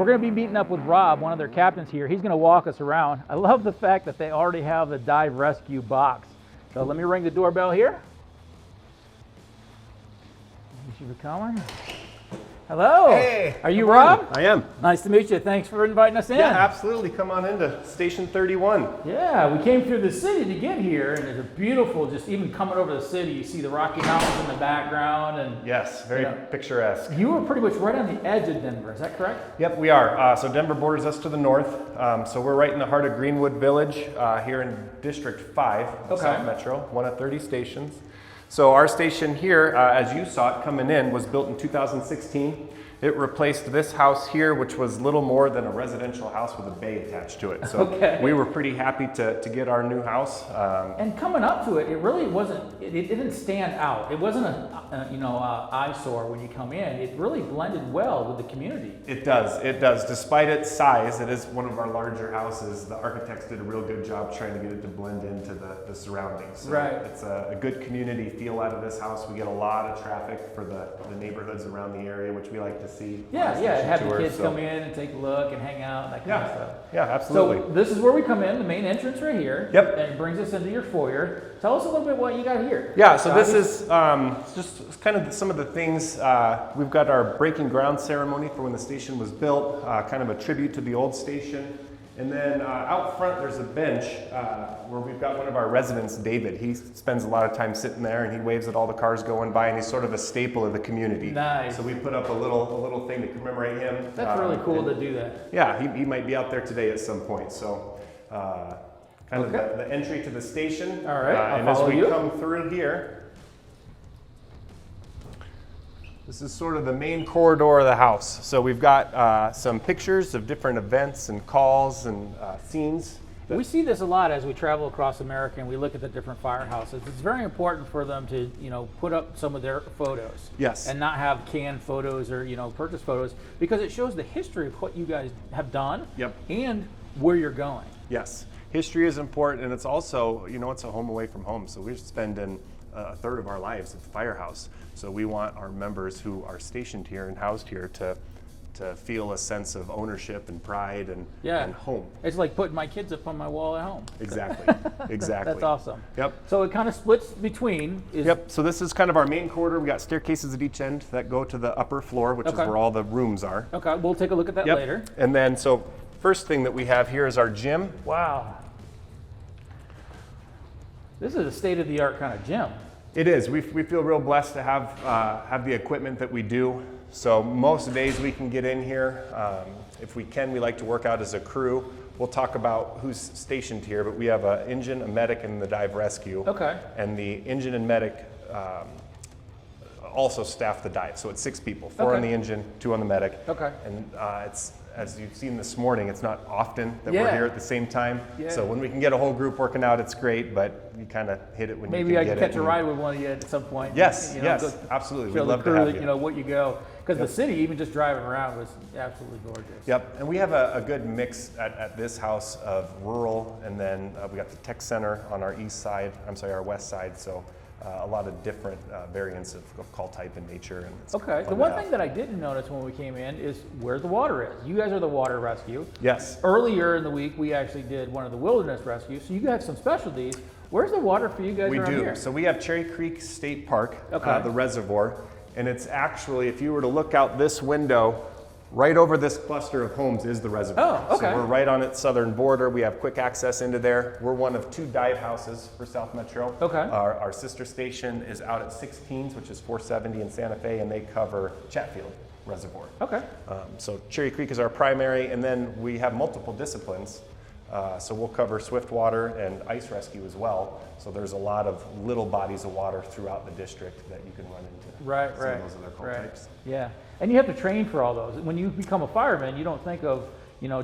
we're going to be meeting up with Rob, one of their captains here. He's going to walk us around. I love the fact that they already have the dive rescue box. So let me ring the doorbell here. Thank you for coming. Hello. Hey. Are you Rob? I am. Nice to meet you. Thanks for inviting us in. Yeah, absolutely. Come on into Station 31. Yeah, we came through the city to get here, and it's a beautiful, just even coming over the city, you see the Rocky Mountains in the background. And yes, very picturesque. You were pretty much right on the edge of Denver, is that correct? Yep, we are. So Denver borders us to the north. So we're right in the heart of Greenwood Village here in District 5 of South Metro, one of 30 stations. So our station here, as you saw it coming in, was built in 2016. It replaced this house here, which was little more than a residential house with a bay attached to it. So we were pretty happy to get our new house. And coming up to it, it really wasn't, it didn't stand out. It wasn't eyesore when you come in. It really blended well with the community. It does. Despite its size, it is one of our larger houses. The architects did a real good job trying to get it to blend into the surroundings. So it's a good community feel out of this house. We get a lot of traffic for the neighborhoods around the area, which we like to see. Have the kids come in and take a look and hang out and that kind of stuff. Yeah, absolutely. So this is where we come in, the main entrance right here. Yep. And it brings us into your foyer. Tell us a little bit what you got here. Yeah, so this is just kind of some of the things. We've got our breaking ground ceremony for when the station was built, kind of a tribute to the old station. And then out front, there's a bench where we've got one of our residents, David. He spends a lot of time sitting there, and he waves at all the cars going by, and he's sort of a staple of the community. Nice. So we put up a little thing to commemorate him. That's really cool to do that. Yeah, he might be out there today at some point. So kind of the entry to the station. All right, and as we come through here, this is sort of the main corridor of the house. So we've got some pictures of different events and calls and scenes. We see this a lot as we travel across America and we look at the different firehouses. It's very important for them to, put up some of their photos. Yes. And not have canned photos or, purchase photos, because it shows the history of what you guys have done. Yep. And where you're going. Yes. History is important, and it's also, it's a home away from home. So we're spending a third of our lives at the firehouse. So we want our members who are stationed here and housed here to feel a sense of ownership and pride and home. It's like putting my kids up on my wall at home. Exactly. Exactly. That's awesome. Yep. So it kind of splits between. Yep. So this is kind of our main corridor. We got staircases at each end that go to the upper floor, which is where all the rooms are. Okay. We'll take a look at that later. And then, so first thing that we have here is our gym. Wow. This is a state-of-the-art kind of gym. It is. We feel real blessed to have the equipment that we do. So most days we can get in here. If we can, we like to work out as a crew. We'll talk about who's stationed here, but we have an engine, a medic, and the dive rescue. Okay. And the engine and medic also staff the dive. So it's 6 people, 4 on the engine, 2 on the medic. Okay. And it's, as you've seen this morning, it's not often that we're here at the same time. Yeah. So when we can get a whole group working out, it's great, but you kind of hit it when you can get it. Maybe I can catch a ride with one of you at some point. Yes, yes, absolutely. We'd love to have you. What you go. Because the city, even just driving around, was absolutely gorgeous. Yep, and we have a good mix at this house of rural, and then we got the tech center on our our west side, so a lot of different variants of call type and nature. And it's the one thing that I didn't notice when we came in is where the water is. You guys are the water rescue. Yes. Earlier in the week, we actually did one of the wilderness rescues, so you have some specialties. Where's the water for you guys around here? So we have Cherry Creek State Park, the reservoir, and it's actually, if you were to look out this window, right over this cluster of homes is the reservoir. Oh, okay. So we're right on its southern border. We have quick access into there. We're one of 2 dive houses for South Metro. Okay. Our sister station is out at 16s, which is 470 in Santa Fe, and they cover Chatfield Reservoir. Okay. So Cherry Creek is our primary, and then we have multiple disciplines. So we'll cover swift water and ice rescue as well. So there's a lot of little bodies of water throughout the district that you can run into. Right. Those other call types. Yeah, and you have to train for all those. When you become a fireman, you don't think of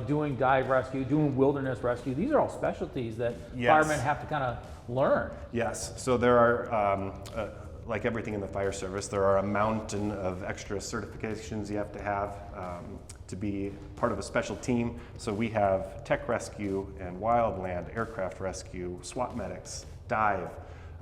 doing dive rescue, doing wilderness rescue. These are all specialties that firemen have to kind of learn. Yes. So there are. Like everything in the fire service, there are a mountain of extra certifications you have to be part of a special team. So we have tech rescue and wildland, aircraft rescue, SWAT medics, dive,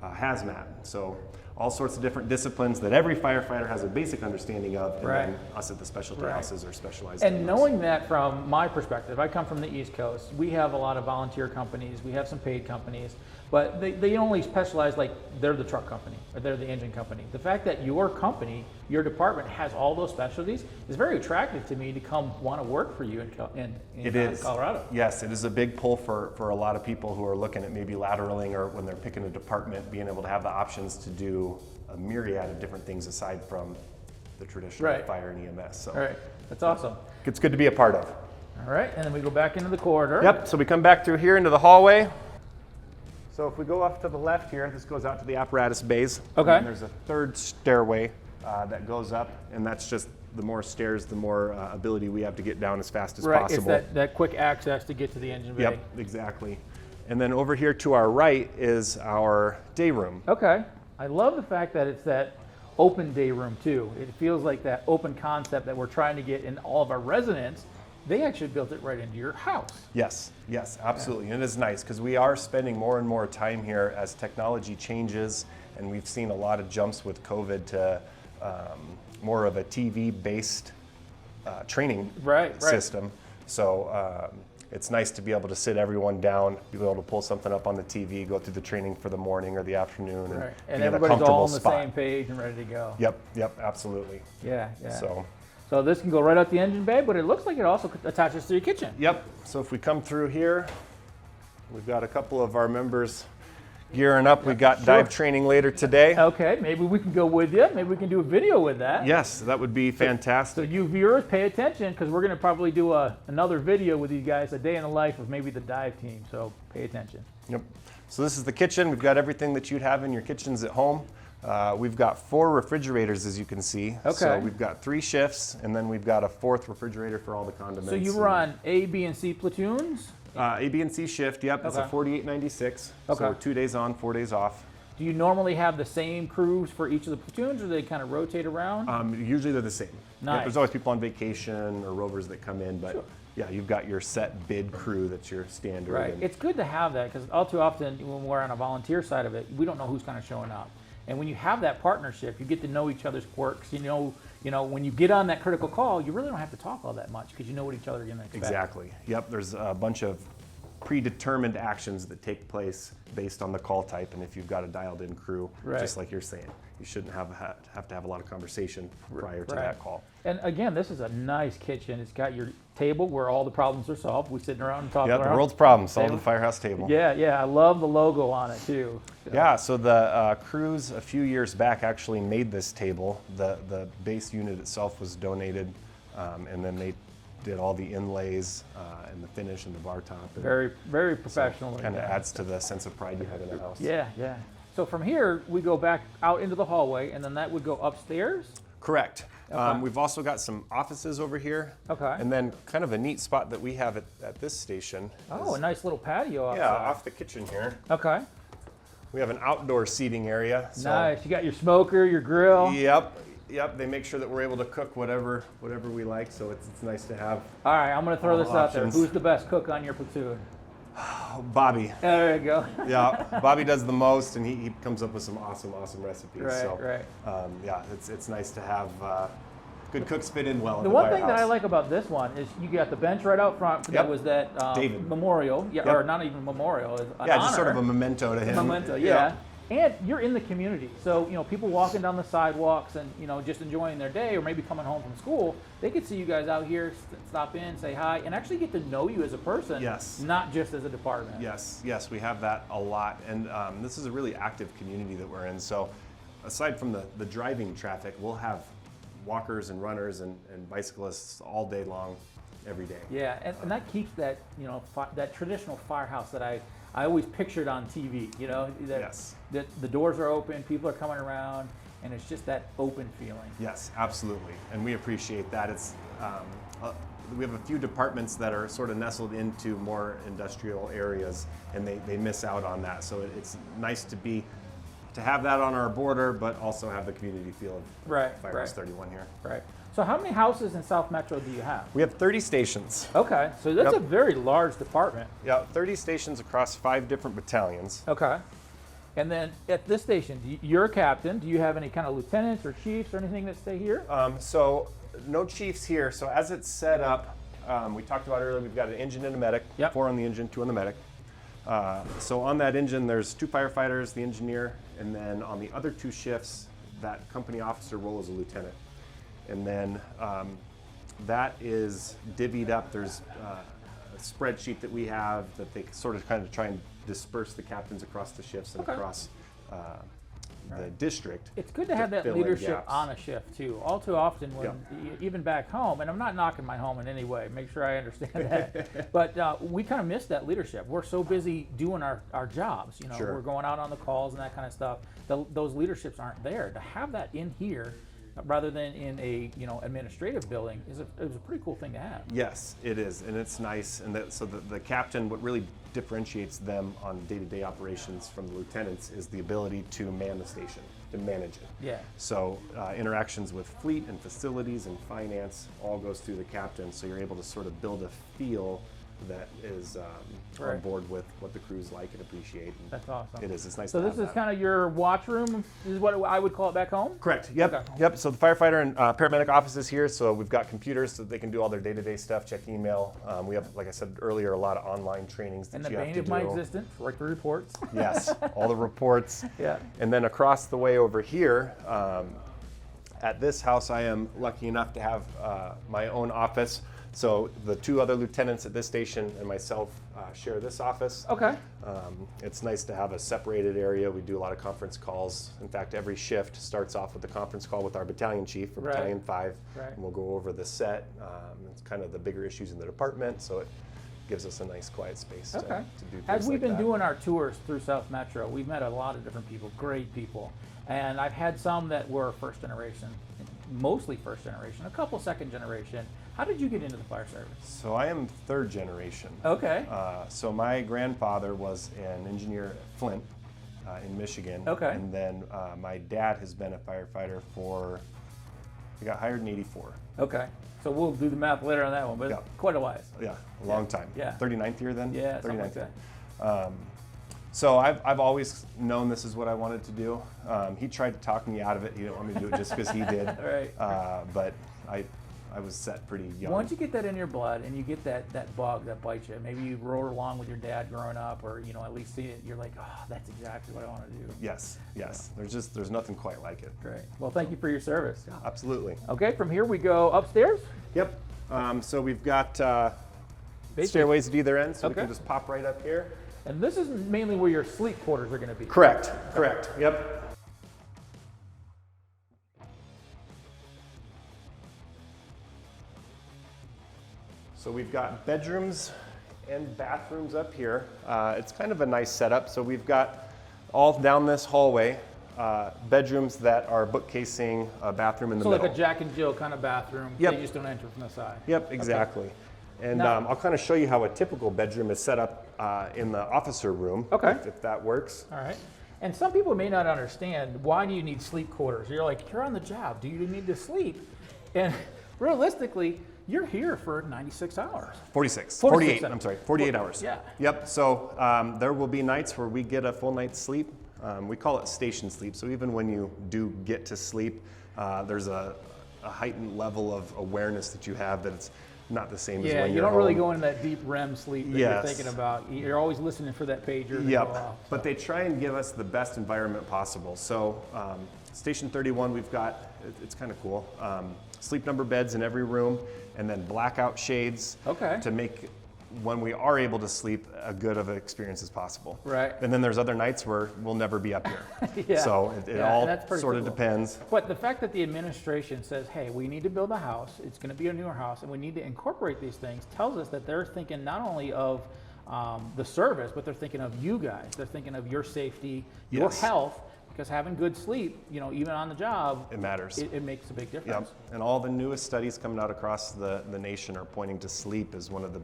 hazmat. So all sorts of different disciplines that every firefighter has a basic understanding of, and then us at the specialty houses are specialized in. And knowing that from my perspective, I come from the East Coast, we have a lot of volunteer companies, we have some paid companies, but they only specialize, like they're the truck company or they're the engine company. The fact that your company, your department has all those specialties is very attractive to me to come want to work for you in Colorado. Yes, it is a big pull for a lot of people who are looking at maybe lateraling, or when they're picking a department, being able to have the options to do a myriad of different things aside from the traditional fire and EMS. So that's awesome. It's good to be a part of. All right, and then we go back into the corridor. Yep, so we come back through here into the hallway. So if we go off to the left here, this goes out to the apparatus bays. Okay. And there's a third stairway that goes up, and that's just the more stairs, the more ability we have to get down as fast as possible. It's that quick access to get to the engine bay. Yep, exactly. And then over here to our right is our day room. Okay. I love the fact that it's that open day room too. It feels like that open concept that we're trying to get in all of our residents. They actually built it right into your house. Yes, absolutely. And it is nice because we are spending more and more time here as technology changes, and we've seen a lot of jumps with COVID to more of a TV-based training system. So it's nice to be able to sit everyone down, be able to pull something up on the TV, go through the training for the morning or the afternoon, and everybody's all on the same page and ready to go. Yep, absolutely. Yeah. So this can go right out the engine bay, but it looks like it also attaches to your kitchen. Yep. So if we come through here, we've got a couple of our members gearing up. We've got dive training later today. Okay, maybe we can go with you. Maybe we can do a video with that. Yes, that would be fantastic. So you viewers, pay attention, because we're going to probably do another video with you guys, a day in the life of maybe the dive team. So pay attention. Yep. So this is the kitchen. We've got everything that you'd have in your kitchens at home. We've got 4 refrigerators, as you can see. Okay. So we've got 3 shifts, and then we've got a 4th refrigerator for all the condiments. So you run A, B, and C platoons? A, B, and C shift, yep. It's a 4896. So 2 days on, 4 days off. Do you normally have the same crews for each of the platoons, or do they kind of rotate around? Usually they're the same. Nice. Yep, there's always people on vacation or rovers that come in, but yeah, you've got your set bid crew that's your standard. Right. It's good to have that, because all too often when we're on a volunteer side of it, we don't know who's kind of showing up. And when you have that partnership, you get to know each other's quirks. You know, when you get on that critical call, you really don't have to talk all that much because you know what each other are going to expect. Exactly. Yep. There's a bunch of predetermined actions that take place based on the call type, and if you've got a dialed-in crew, just like you're saying, you shouldn't have to have a lot of conversation prior to that call. And again, this is a nice kitchen. It's got your table where all the problems are solved. We're sitting around and talking around. Yeah, the world's problems solved at the Firehouse table. Yeah, I love the logo on it too. So. Yeah, so the crews a few years back actually made this table. The base unit itself was donated, and then they did all the inlays and the finish and the bar top. Very, very professional. So kind of adds to the sense of pride you have in the house. Yeah. So from here, we go back out into the hallway, and then that would go upstairs? Correct. Okay. We've also got some offices over here. Okay. And then kind of a neat spot that we have at this station. Oh, a nice little patio outside. Yeah, off the kitchen here. Okay. We have an outdoor seating area. So nice. You got your smoker, your grill. Yep. They make sure that we're able to cook whatever we like, so it's nice to have. All right, I'm going to throw this out there. Options. Who's the best cook on your platoon? Bobby. There you go. Yeah, Bobby does the most, and he comes up with some awesome recipes. Right. Yeah, it's nice to have good cooks fit in well. The one thing that I like about this one is you got the bench right out front. That was that memorial, or not even memorial. An honor. Just sort of a memento to him. Yeah. And you're in the community, so people walking down the sidewalks and just enjoying their day, or maybe coming home from school, they could see you guys out here, stop in, say hi, and actually get to know you as a person, not just as a department. Yes, we have that a lot, and this is a really active community that we're in. So, aside from the driving traffic, we'll have walkers and runners and bicyclists all day long, every day. Yeah, and that keeps that that traditional firehouse that I always pictured on TV, that the doors are open, people are coming around, and it's just that open feeling. Yes, absolutely, and we appreciate that. It's we have a few departments that are sort of nestled into more industrial areas, and they miss out on that. So it's nice to have that on our border, but also have the community feel of Firehouse 31 here. Right. So how many houses in South Metro do you have? We have 30 stations. Okay, so that's a very large department. Yeah, 30 stations across 5 different battalions. Okay. And then at this station, you're a captain. Do you have any kind of lieutenants or chiefs or anything that stay here? So no chiefs here. So as it's set up, we talked about earlier, we've got an engine and a medic. Yep. 4 on the engine, 2 on the medic. So on that engine, there's 2 firefighters, the engineer, and then on the other 2 shifts, that company officer role is a lieutenant. And then that is divvied up. There's a spreadsheet that we have that they sort of kind of try and disperse the captains across the shifts and across the district. It's good to have that leadership on a shift too. All too often when, even back home, and I'm not knocking my home in any way, make sure I understand that, but we kind of miss that leadership. We're so busy doing our jobs, you know, we're going out on the calls and that kind of stuff. Those leaderships aren't there. To have that in here rather than in a administrative building is a pretty cool thing to have. Yes, it is, and it's nice. And so the captain, what really differentiates them on day-to-day operations from the lieutenants is the ability to man the station, to manage it. Yeah. So interactions with fleet and facilities and finance all goes through the captain, so you're able to sort of build a feel that is on board with what the crews like and appreciate. And that's awesome. It is. It's nice. So to this have is kind of your watch room. This is what I would call it back home. Correct. Yep. Okay. Yep. So the firefighter and paramedic office is here. So we've got computers so they can do all their day-to-day stuff, check email. We have, like I said earlier, a lot of online trainings that you have to do. And the bane of my existence, write the reports. Yes. All the reports. Yeah. And then across the way over here, at this house, I am lucky enough to have my own office. So the 2 other lieutenants at this station and myself share this office. Okay. It's nice to have a separated area. We do a lot of conference calls. In fact, every shift starts off with a conference call with our battalion chief for Battalion 5. Right. And we'll go over the set. It's kind of the bigger issues in the department, so it gives us a nice quiet space to do things As we've like been that. doing our tours through South Metro, we've met a lot of different people, great people. And I've had some that were first generation, mostly first generation, a couple second generation. How did you get into the fire service? So I am 3rd generation. Okay. So my grandfather was an engineer at Flint in Michigan. Okay. And then my dad has been a firefighter he got hired in '84. Okay. So we'll do the math later on that one, but quite a while. Yeah, a long time. Yeah. 39th year then? Yeah, 39th like year. that. So I've always known this is what I wanted to do. He tried to talk me out of it. He didn't want me to do it just because he did. Right. But I was set pretty young. Once you get that in your blood and you get that bug that bites you, maybe you rode along with your dad growing up, or at least see it, you're like, oh, that's exactly what I want to do. Yes, yes. There's nothing quite like it. Great. Well, thank you for your service. Absolutely. Okay, from here we go upstairs. Yep. So we've got stairways at either end, so we can just pop right up here. And this is mainly where your sleep quarters are going to be. Correct. Yep. So we've got bedrooms and bathrooms up here. It's kind of a nice setup. So we've got all down this hallway, bedrooms that are bookcasing, a bathroom in the middle. So like a Jack and Jill kind of bathroom. Yep. You just don't enter from the side. Yep, exactly. Okay. And now, I'll kind of show you how a typical bedroom is set up in the officer room, if that works. All right. And some people may not understand, why do you need sleep quarters? You're like, you're on the job. Do you need to sleep? And realistically, you're here for 96 hours. 48, I'm sorry, 48 hours. Yeah. Yep, so there will be nights where we get a full night's sleep. We call it station sleep. So even when you do get to sleep, there's a heightened level of awareness that you have that it's not the same as when you're home. Yeah, you don't really go into that deep REM sleep that you're thinking about. You're always listening for that pager to go off. But they try and give us the best environment possible. So Station 31, we've got, it's kind of cool, sleep number beds in every room, and then blackout shades to make when we are able to sleep a good of an experience as possible. Right. And then there's other nights where we'll never be up here. So it all sort of depends. But the fact that the administration says, hey, we need to build a house, it's going to be a newer house, and we need to incorporate these things, tells us that they're thinking not only of the service, but they're thinking of you guys. They're thinking of your safety, your health, because having good sleep, even on the job, it matters. It makes a big difference. Yep. And all the newest studies coming out across the nation are pointing to sleep as one of the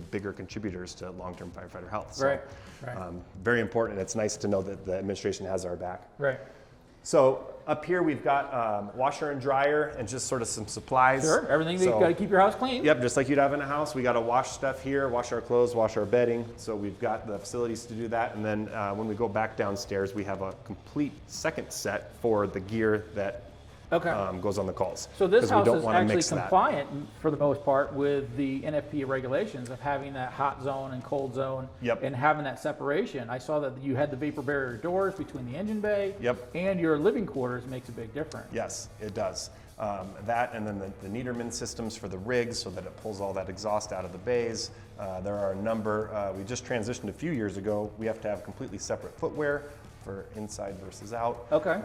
bigger contributors to long-term firefighter health. So, right. very important. It's nice to know that the administration has our back. Right. So up here we've got washer and dryer and just sort of some supplies. Sure, everything that you've got to keep your house clean. Yep, just like you'd have in a house. We got to wash stuff here, wash our clothes, wash our bedding. So we've got the facilities to do that. And then when we go back downstairs, we have a complete second set for the gear that goes on the calls. So this house is actually mix compliant for the most part with the NFPA regulations of having that hot zone and cold zone and having that separation. I saw that you had the vapor barrier doors between the engine bay and your living quarters makes a big difference. Yes, it does. That and then the Niederman systems for the rigs so that it pulls all that exhaust out of the bays. There are a number, we just transitioned a few years ago. We have to have completely separate footwear for inside versus out. Okay.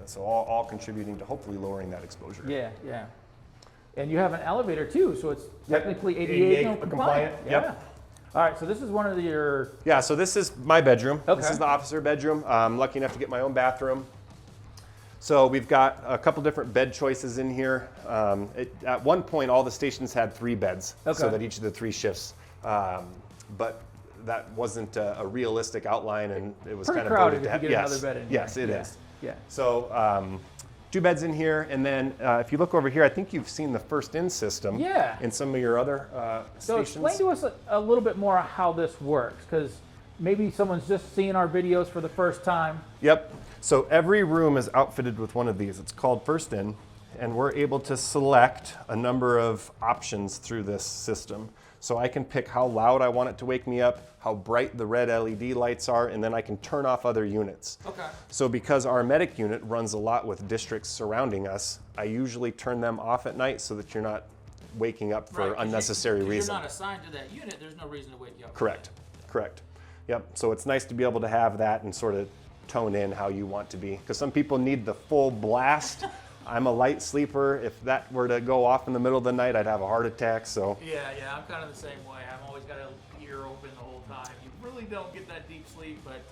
So all contributing to hopefully lowering that exposure. Yeah, yeah. And you have an elevator too, so it's technically ADA compliant. Yep. All right, so this is one of your... Yeah, so this is my bedroom. Okay. This is the officer bedroom. I'm lucky enough to get my own bathroom. So we've got a couple different bed choices in here. At one point, all the stations had 3 beds, so that each of the 3 shifts. But that wasn't a realistic outline, and it was pretty kind of crowded if you get another bed in here. Yes, it is. Yeah. So 2 beds in here, and then if you look over here, I think you've seen the first in system in some of your other so stations. Explain to us a little bit more how this works, because maybe someone's just seeing our videos for the first time. Yep. So every room is outfitted with one of these. It's called first in, and we're able to select a number of options through this system. So I can pick how loud I want it to wake me up, how bright the red LED lights are, and then I can turn off other units. Okay. So because our medic unit runs a lot with districts surrounding us, I usually turn them off at night so that you're not waking up for unnecessary reasons. You're not assigned to that unit, there's no reason to wake you up. Correct. Correct. Yep. So it's nice to be able to have that and sort of tone in how you want to be. Because some people need the full blast. I'm a light sleeper. If that were to go off in the middle of the night, I'd have a heart attack. So yeah, I'm kind of the same way. I've always got an ear open the whole time. You really don't get that deep sleep, but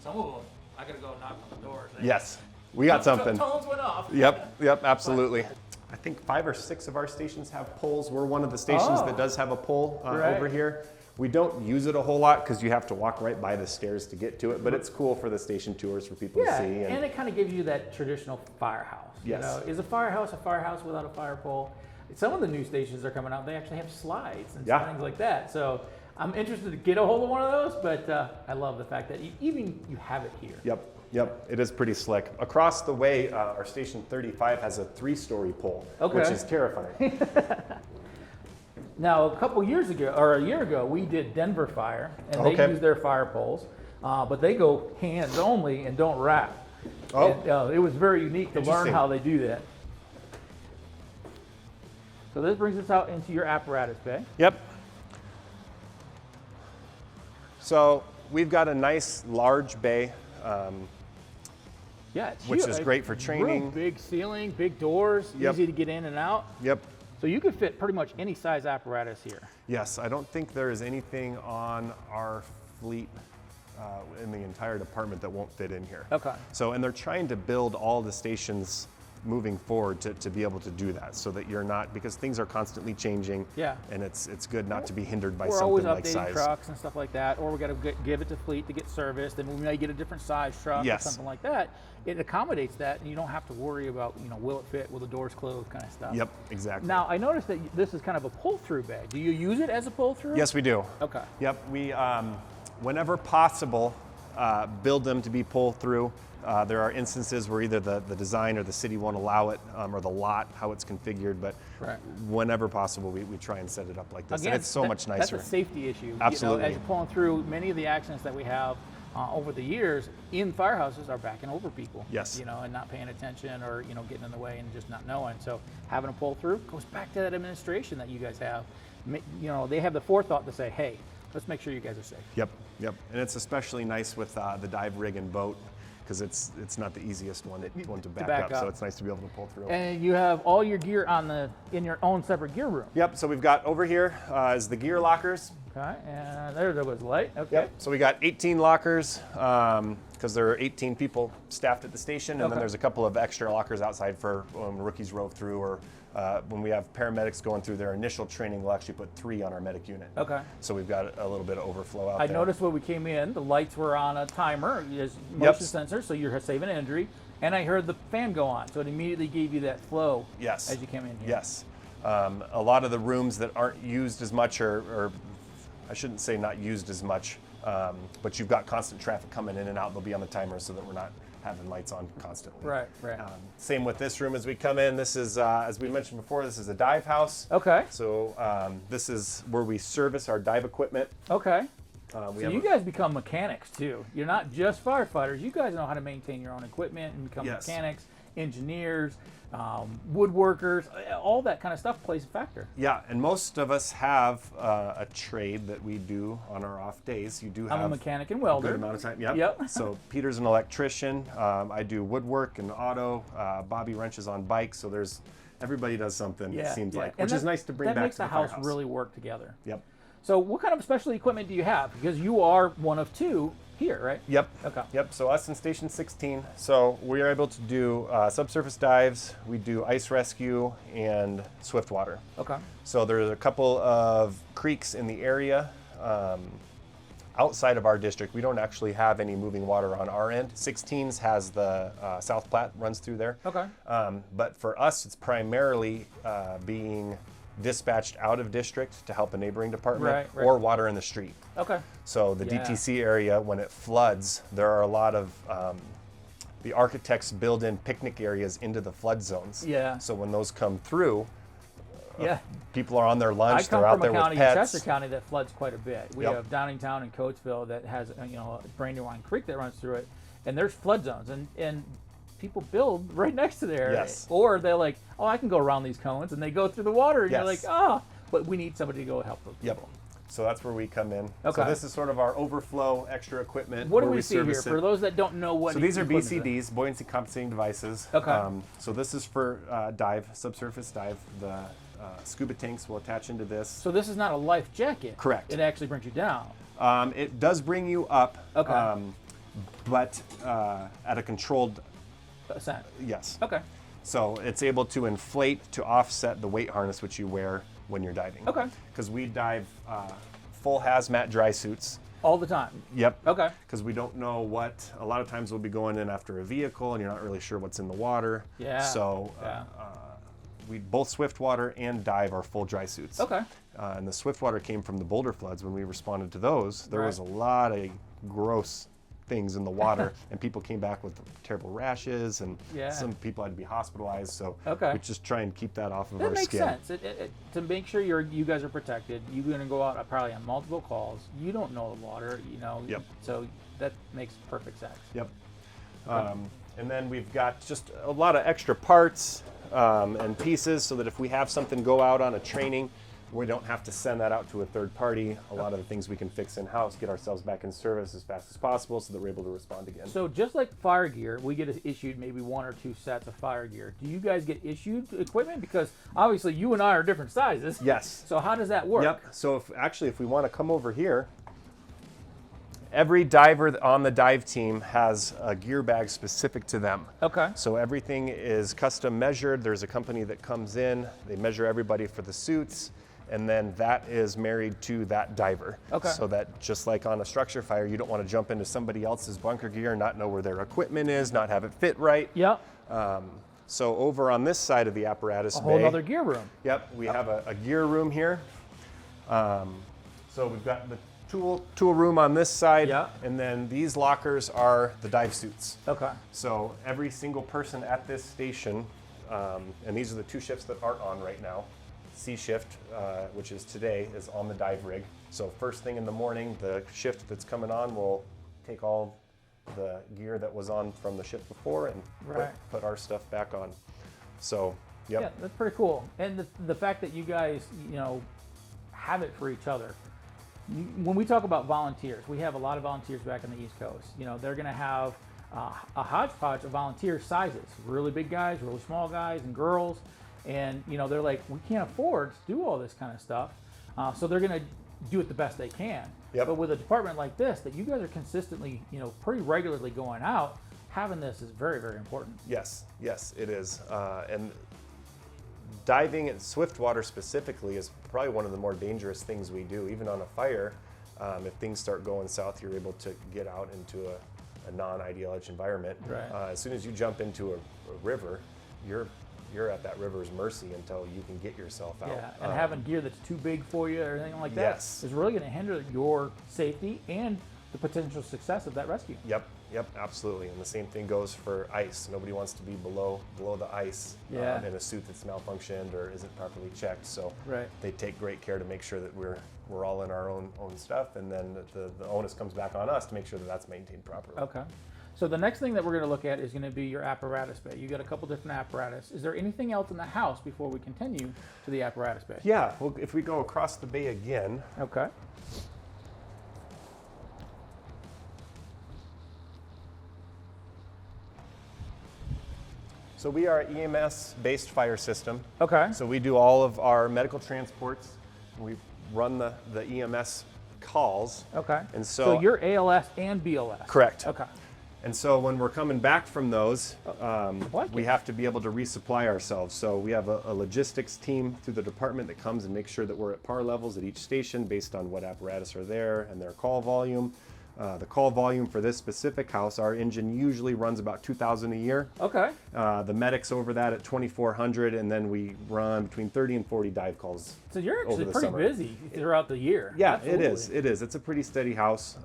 some of them, I gotta go knock on the doors. Yes, we got something. Tones went off. Yep, absolutely. I think 5 or 6 of our stations have poles. We're one of the stations that does have a pole over here. We don't use it a whole lot because you have to walk right by the stairs to get to it, but it's cool for the station tours for people to see. And it kind of gives you that traditional firehouse. Yes. You know? Is a firehouse without a fire pole? Some of the new stations that are coming out, they actually have slides and things like that. So I'm interested to get a hold of one of those, but I love the fact that you have it here. Yep, it is pretty slick. Across the way, our station 35 has a 3-story pole, which is terrifying. Now, a year ago, we did Denver Fire, and they use their fire poles, but they go hands only and don't wrap. And, it was very unique to learn how they do that. So this brings us out into your apparatus bay. Yep. So we've got a nice large bay, which is great for training. Big ceiling, big doors, easy to get in and out. Yep. So you could fit pretty much any size apparatus here. Yes, I don't think there is anything on our fleet in the entire department that won't fit in here. Okay. So, and they're trying to build all the stations moving forward to be able to do that so that you're not, because things are constantly changing. Yeah. And it's good not to be hindered by something like size. We're always updating trucks and stuff like that, or we got to give it to fleet to get serviced, and we may get a different size truck or something like that. It accommodates that, and you don't have to worry about, will it fit, will the doors close, kind of stuff. Yep, exactly. Now, I noticed that this is kind of a pull-through bay. Do you use it as a pull-through? Yes, we do. Okay. Yep, we, whenever possible, build them to be pull-through. There are instances where either the design or the city won't allow it, or the lot, how it's configured, but whenever possible, we try and set it up like this. Again, and it's so much nicer. That's a safety issue. Absolutely. As you're pulling through, many of the accidents that we have over the years in firehouses are backing over people. Yes. And not paying attention, or getting in the way and just not knowing. So having a pull through goes back to that administration that you guys have. They have the forethought to say, hey, let's make sure you guys are safe. Yep. And it's especially nice with the dive rig and boat, because it's not the easiest one to back up, so it's nice to be able to pull through. And you have all your gear in your own separate gear room. Yep, so we've got over here is the gear lockers. Okay, and there was light. Okay. Yep, so we got 18 lockers, because there are 18 people staffed at the station, and then there's a couple of extra lockers outside for when rookies rove through, or when we have paramedics going through their initial training, we'll actually put 3 on our medic unit. Okay. So we've got a little bit of overflow out there. I noticed when we came in, the lights were on a timer, motion sensor, so you're saving energy. And I heard the fan go on, so it immediately gave you that flow Yes. as you came in here. Yes. A lot of the rooms that aren't used as much, or I shouldn't say not used as much, but you've got constant traffic coming in and out. They'll be on the timer so that we're not having lights on constantly. Right, right. Same with this room as we come in. This is, as we mentioned before, this is a dive house. Okay. So this is where we service our dive equipment. Okay. So So you guys become mechanics too. You're not just firefighters. You guys know how to maintain your own equipment and become Yes. mechanics, engineers, woodworkers. All that kind of stuff plays a factor. Yeah, and most of us have a trade that we do on our off days. You do have I'm a mechanic and a welder. good amount of time. Yep. Yep. So Peter's an electrician. I do woodwork and auto. Bobby wrenches on bikes. So everybody does something. It seems like, And which is nice to bring back That makes to the the house firehouse. really work together. Yep. So what kind of special equipment do you have? Because you are one of two here, right? Yep. Okay. Yep. So us in Station 16. So we are able to do subsurface dives. We do ice rescue and swift water. Okay. So there's a couple of creeks in the area. Outside of our district, we don't actually have any moving water on our end. 16's has the South Platte runs through there. Okay. But for us, it's primarily being dispatched out of district to help a neighboring department Right. or water in the street. Okay. So the Yeah. DTC area, when it floods, there are a lot of the architects build in picnic areas into the flood zones. Yeah. So when those come through, Yeah. people are on their I lunch, come they're out from a there with county in pets. Chester County that floods quite a bit. We Yep. have Downingtown and Coatesville that has Brandywine Creek that runs through it, and there's flood zones, and people build right next to there. Yes. Or they're like, oh, I can go around these cones, and they go through the water, and you're like, Yes. but we need somebody to go help those Yep. people. So that's where we come in. Okay. So this is sort of our overflow extra equipment. What do where we see here service it. for those that don't know what? So these are equipment is it? BCDs, buoyancy compensating devices. Okay. So this is for dive, subsurface dive. The scuba tanks will attach into this. So this is not a life jacket. Correct. It actually brings you down. It does bring you up, Okay. but at a controlled, Ascent. yes. Okay. So it's able to inflate to offset the weight harness which you wear when you're diving. Okay. Because we dive full hazmat dry suits. All the time. Yep. Okay. Because we don't know a lot of times we'll be going in after a vehicle and you're not really sure what's in the water. Yeah. So Yeah. we both swift water and dive are full dry suits. Okay. And the swift water came from the boulder floods. When we responded to those, there Right. was a lot of gross things in the water and people came back with terrible rashes and Yeah. some people had to be hospitalized. So Okay. we just try and keep that off of That our makes skin. sense. To make sure you guys are protected, you're going to go out probably on multiple calls. You don't know the water, Yep. So that makes perfect sense. Yep. And then we've got just a lot of extra parts and pieces so that if we have something go out on a training, we don't have to send that out to a third party. A lot of the things we can fix in-house, get ourselves back in service as fast as possible so that we're able to respond again. So just like fire gear, we get issued maybe 1 or 2 sets of fire gear. Do you guys get issued equipment? Because obviously you and I are different sizes. Yes. So how does that work? Yep. So if we want to come over here, every diver on the dive team has a gear bag specific to them. Okay. So everything is custom measured. There's a company that comes in, they measure everybody for the suits, and then that is married to that diver. Okay. So that just like on a structure fire, you don't want to jump into somebody else's bunker gear, not know where their equipment is, not have it fit right. Yep. So over on this side of the apparatus A whole bay, other gear room. yep, we have a gear room here. So we've got the tool room on this side, Yeah. and then these lockers are the dive suits. Okay. So every single person at this station, and these are the 2 shifts that aren't on right now. C shift, which is today, is on the dive rig. So first thing in the morning, the shift that's coming on will take all the gear that was on from the shift before and Right. put our stuff back on. So, yep. Yeah, that's pretty cool. And the fact that you guys, have it for each other. When we talk about volunteers, we have a lot of volunteers back on the East Coast. They're going to have a hodgepodge of volunteer sizes, really big guys, really small guys, and girls. And, they're like, we can't afford to do all this kind of stuff. So they're going to do it the best they can. Yep. But with a department like this, that you guys are consistently, pretty regularly going out, having this is very, very important. Yes, it is. And diving in swift water specifically is probably one of the more dangerous things we do. Even on a fire, if things start going south, you're able to get out into a non-ideal environment. Right. As soon as you jump into a river, you're at that river's mercy until you can get yourself out. Yeah, and having gear that's too big for you or anything like that is really going to hinder your safety and the potential success of that rescue. Yep, absolutely. And the same thing goes for ice. Nobody wants to be below the ice in a suit that's malfunctioned or isn't properly checked. So they take great care to make sure that we're all in our own stuff, and then the onus comes back on us to make sure that that's maintained properly. Okay. So the next thing that we're going to look at is going to be your apparatus bay. You got a couple different apparatus. Is there anything else in the house before we continue to the apparatus bay? Yeah, well, if we go across the bay again. Okay. So we are an EMS-based fire system. Okay. So we do all of our medical transports. We run the EMS calls. Okay. And so you're ALS and BLS. Correct. Okay. And so when we're coming back from those, we have to be able to resupply ourselves. So we have a logistics team through the department that comes and makes sure that we're at par levels at each station based on what apparatus are there and their call volume. The call volume for this specific house, our engine usually runs about 2,000 a year. Okay. The medics over that at 2,400, and then we run between 30 and 40 dive calls. So you're actually pretty summer. Busy throughout the year. Yeah, Absolutely. it is. It's a pretty steady house.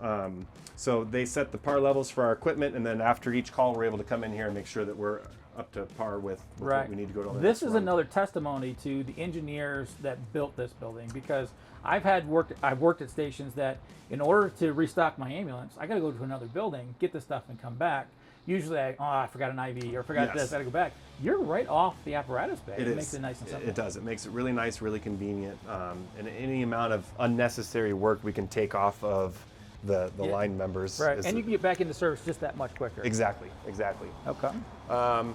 So they set the par levels for our equipment, and then after each call, we're able to come in here and make sure that we're up to par with what we need to go to the This next is run. another testimony to the engineers that built this building, because I've worked at stations that in order to restock my ambulance, I got to go to another building, get the stuff, and come back. Usually, I forgot an IV or forgot this, I got to go back. You're right off the apparatus bay. It makes it nice and simple. It does. It makes it really nice, really convenient, and any amount of unnecessary work we can take off of the line members. Right, and you can get back into service just that much quicker. Exactly. Okay.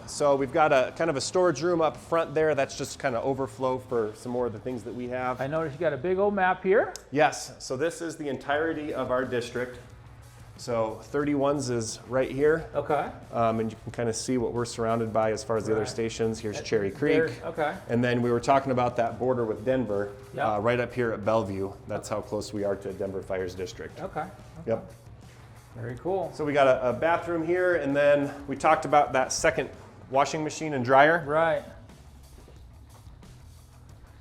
So we've got a kind of a storage room up front there. That's just kind of overflow for some more of the things that we have. I noticed you got a big old map here. Yes, so this is the entirety of our district. So 31s is right here. Okay. And you can kind of see what we're surrounded by as far as the other stations. Here's Cherry Creek. Okay. And then we were talking about that border with Denver, Yep. right up here at Bellevue. That's how close we are to Denver Fire's district. Okay. Yep. Very cool. So we got a bathroom here, and then we talked about that second washing machine and dryer. Right.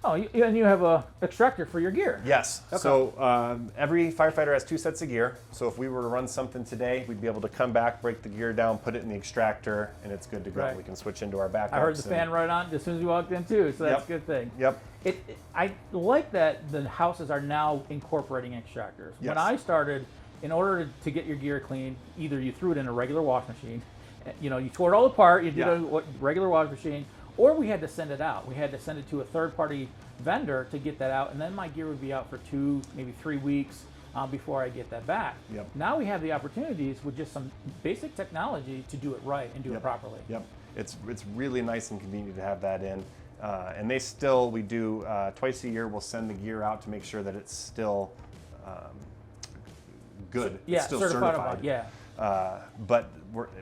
Oh, and you have a extractor for your gear. Yes. Okay. So every firefighter has 2 sets of gear. So if we were to run something today, we'd be able to come back, break the gear down, put it in the extractor, and it's good to go. Right. We can switch into our backups. I heard the fan right on as soon as you walked in too, so that's a good thing. Yep. I like that the houses are now incorporating extractors. Yes. When I started, in order to get your gear clean, either you threw it in a regular wash machine, you tore it all apart, you did a regular wash machine, or we had to send it out. We had to send it to a third-party vendor to get that out, and then my gear would be out for 2, maybe 3 weeks before I get that back. Yep. Now we have the opportunities with just some basic technology to do it right and do it properly. Yep. It's really nice and convenient to have that in. And we do twice a year, we'll send the gear out to make sure that it's still good. Yeah, it's still certified. Yeah. But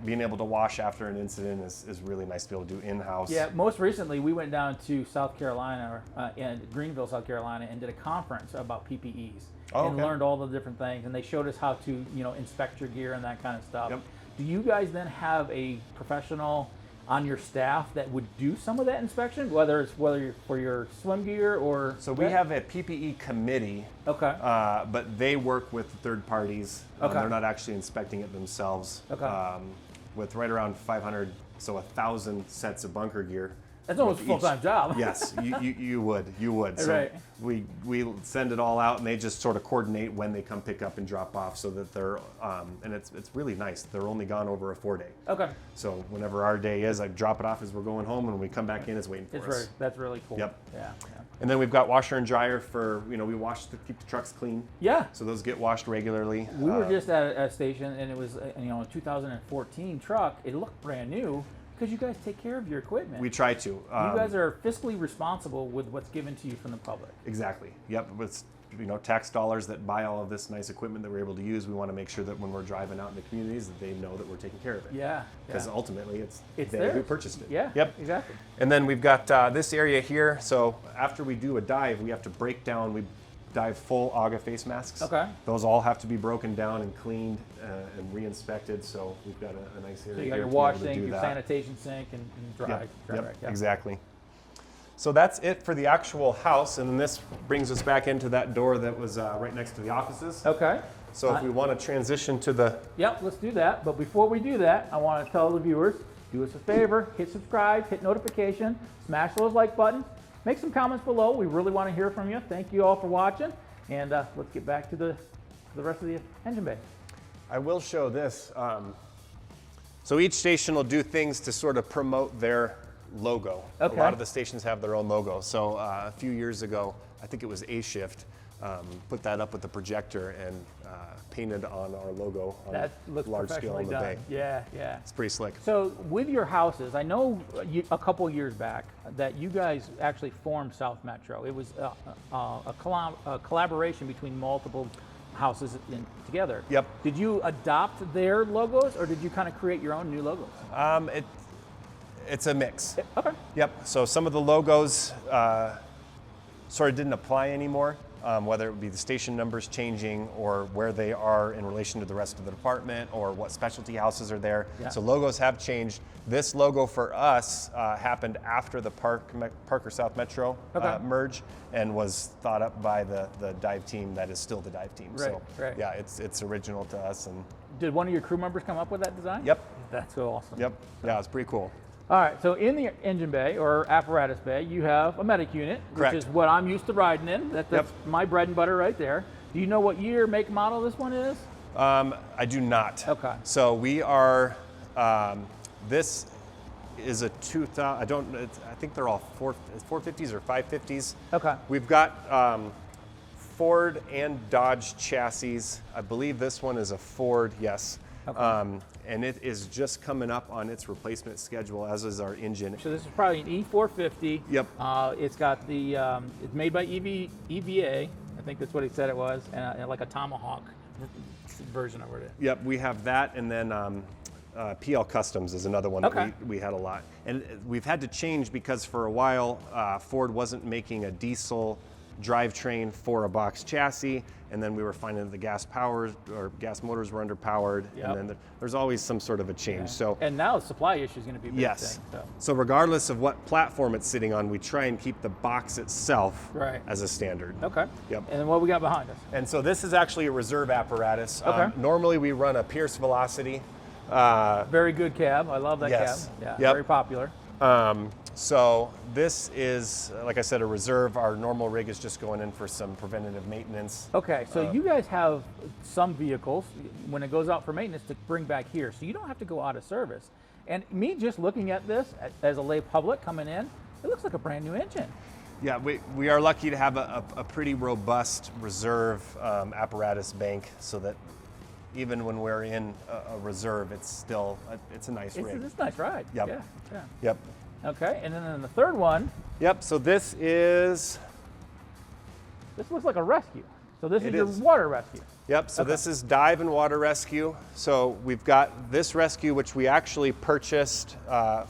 being able to wash after an incident is really nice to be able to do in-house. Yeah, most recently we went down to South Carolina, in Greenville, South Carolina, and did a conference about PPEs and learned all the different things. And they showed us how to, inspect your gear and that kind of stuff. Yep. Do you guys then have a professional on your staff that would do some of that inspection, whether you're for your swim gear or? So we have a PPE committee. Okay. But they work with third parties. Okay. They're not actually inspecting it themselves. Okay. With right around 500, so 1,000 sets of bunker gear. That's almost a full-time job. Yes, you would. So Right. we send it all out, and they just sort of coordinate when they come pick up and drop off, so that they're and it's really nice. They're only gone over a 4-day. Okay. So whenever our day is, I drop it off as we're going home, and when we come back in, it's waiting for us. That's really cool. Yep. Yeah. And then we've got washer and dryer for we wash to keep the trucks clean. Yeah. So those get washed regularly. We were just at a station, and it was a 2014 truck. It looked brand new because you guys take care of your equipment. We try to. You guys are fiscally responsible with what's given to you from the public. Exactly. Yep. With tax dollars that buy all of this nice equipment that we're able to use, we want to make sure that when we're driving out in the communities, that they know that we're taking care of it. Yeah. Because ultimately, it's they theirs. who purchased it. Yeah. Yep. Exactly. And then we've got this area here. So after we do a dive, we have to break down. We've dive full AGA face masks. Okay. Those all have to be broken down and cleaned and re-inspected. So we've got a nice area. So you got here your to be wash able to sink, do your that. sanitation sink, and dry. Yep, Yeah. exactly. So that's it for the actual house, and then this brings us back into that door that was right next to the offices. Okay. So if we want to transition to the... Yep, let's do that. But before we do that, I want to tell the viewers, do us a favor, hit subscribe, hit notification, smash those like buttons, make some comments below. We really want to hear from you. Thank you all for watching, and let's get back to the rest of the engine bay. I will show this. So each station will do things to sort of promote their logo. Okay. A lot of the stations have their own logo. So a few years ago, I think it was A Shift, put that up with the projector and painted on our logo on That looks large scale professionally on the done. bay. Yeah. It's pretty slick. So with your houses, I know a couple years back that you guys actually formed South Metro. It was a collaboration between multiple houses together. Yep. Did you adopt their logos, or did you kind of create your own new logos? It's a mix. Okay. Yep. So some of the logos sort of didn't apply anymore, whether it would be the station numbers changing or where they are in relation to the rest of the department or what specialty houses are there. Yeah. So logos have changed. This logo for us happened after the Parker South Metro merge and was thought up by the dive team that is still the dive team. So yeah, it's original to us. And did one of your crew members come up with that design? Yep. That's so awesome. Yep. Yeah, it's pretty cool. All right, so in the engine bay or apparatus bay, you have a medic unit, Correct. which is what I'm used to riding in. That's my bread and butter right there. Do you know what year, make, model this one is? I do not. Okay. So we are, this is a 2000, I think they're all 450s or 550s. Okay. We've got Ford and Dodge chassis. I believe this one is a Ford, yes. Okay. And it is just coming up on its replacement schedule, as is our engine. So this is probably an E450. Yep. It's got the, it's made by EVA, I think that's what he said it was, and like a Tomahawk version of it. Yep, we have that, and then PL Customs is another one that we had a lot. And we've had to change because for a while, Ford wasn't making a diesel drivetrain for a box chassis, and then we were finding that the gas motors were underpowered, and then there's always some sort of a change. Yeah. So and now the supply issue is going to be a big thing. So regardless of what platform it's sitting on, we try and keep the box itself as a standard. Okay. Yep. And then what we got behind us? And so this is actually a reserve apparatus. Okay. Normally we run a Pierce Velocity. Very good cab. I love that cab. Yeah. Very popular. So this is, like I said, a reserve. Our normal rig is just going in for some preventative maintenance. Okay, so you guys have some vehicles, when it goes out for maintenance, to bring back here. So you don't have to go out of service. And me just looking at this as a lay public coming in, it looks like a brand new engine. Yeah, we are lucky to have a pretty robust reserve apparatus bank so that even when we're in a reserve, it's a nice rig. It's a nice ride. Yep. Yeah. Yep. Okay, and then in the third one. Yep, so this looks like a rescue. So this is your water rescue. Yep, so this is dive and water rescue. So we've got this rescue, which we actually purchased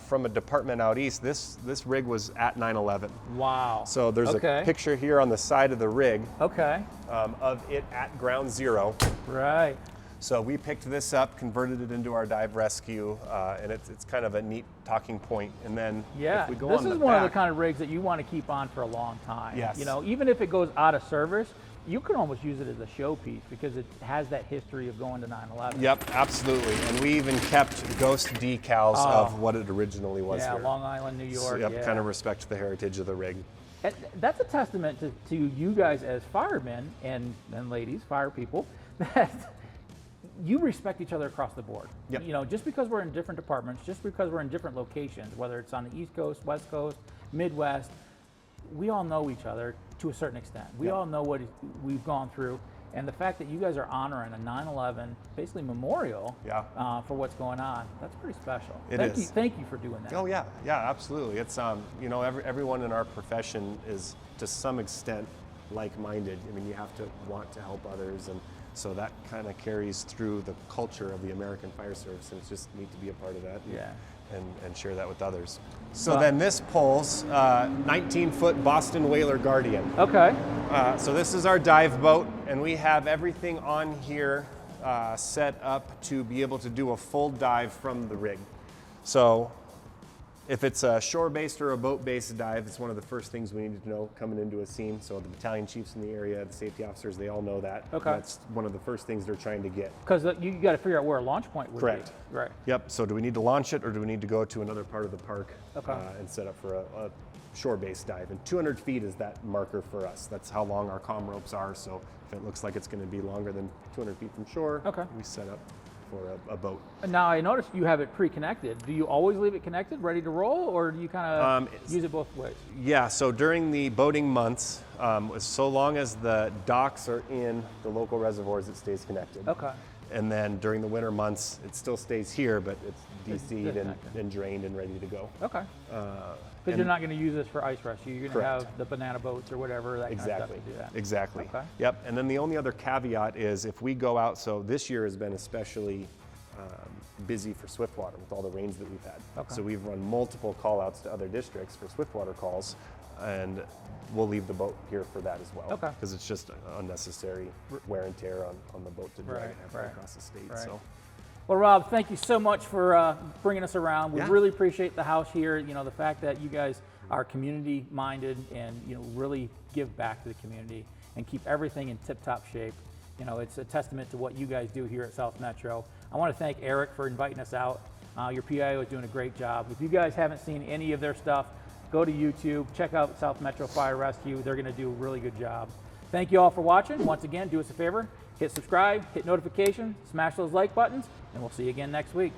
from a department out east. This rig was at 9/11. Wow. So there's a picture here on the side of the rig of it at ground zero. Right. So we picked this up, converted it into our dive rescue, and it's kind of a neat talking point. And then if we go this on is one of the kind of rigs that you want to keep on for a long time. Yes. You know, even if it goes out of service, you can almost use it as a showpiece because it has that history of going to 9/11. Yep, absolutely. And we even kept ghost decals of what it originally was here. Long Island, New York. So, kind of respect the heritage of the rig. And that's a testament to you guys as firemen and ladies, fire people, that you respect each other across the board. Yep. You know, just because we're in different departments, just because we're in different locations, whether it's on the East Coast, West Coast, Midwest, we all know each other to a certain extent. We all know what we've gone through. And the fact that you guys are honoring a 9/11 basically memorial for what's going on, that's pretty special. Thank you for doing that. Oh yeah, absolutely. It's you know, everyone in our profession is to some extent like-minded. I mean, you have to want to help others, and so that kind of carries through the culture of the American Fire Service, and it's just neat to be a part of that. and share that with others. So then this pulls 19-foot Boston Whaler Guardian. Okay. So this is our dive boat, and we have everything on here set up to be able to do a full dive from the rig. So if it's a shore-based or a boat-based dive, it's one of the first things we need to know coming into a scene. So the battalion chiefs in the area, the safety officers, they all know that. Okay. That's one of the first things they're trying to get. Because you got to figure out where a launch point would Correct. be. Right. Yep. So do we need to launch it, or do we need to go to another part of the park Okay. and set up for a shore-based dive? And 200 feet is that marker for us. That's how long our comm ropes are. So if it looks like it's going to be longer than 200 feet from shore, Okay. we set up for a boat. Now I noticed you have it pre-connected. Do you always leave it connected, ready to roll, or do you kind of use it both ways? Yeah, so during the boating months, so long as the docks are in the local reservoirs, it stays connected. Okay. And then during the winter months, it still stays here, but it's DC'd and disconnected. drained and ready to go. Okay. Because you're not going to use this for ice rescue. You're going to Correct. have the banana boats or whatever, that Exactly. kind of stuff to do that. Exactly. Okay. Yep. And then the only other caveat is if we go out, so this year has been especially busy for Swiftwater with all the rains that we've had. Okay. So we've run multiple call outs to other districts for Swiftwater calls, and we'll leave the boat here for that as well. Okay. Because it's just unnecessary wear and tear on the boat to drag Right, it halfway right, across the state. right. So. Well, Rob, thank you so much for bringing us around. We Yeah. really appreciate the house here. You know, the fact that you guys are community minded and, you know, really give back to the community and keep everything in tip-top shape. You know, it's a testament to what you guys do here at South Metro. I want to thank Eric for inviting us out. Your PIO is doing a great job. If you guys haven't seen any of their stuff, go to YouTube, check out South Metro Fire Rescue. They're going to do a really good job. Thank you all for watching. Once again, do us a favor, hit subscribe, hit notification, smash those like buttons, and we'll see you again next week.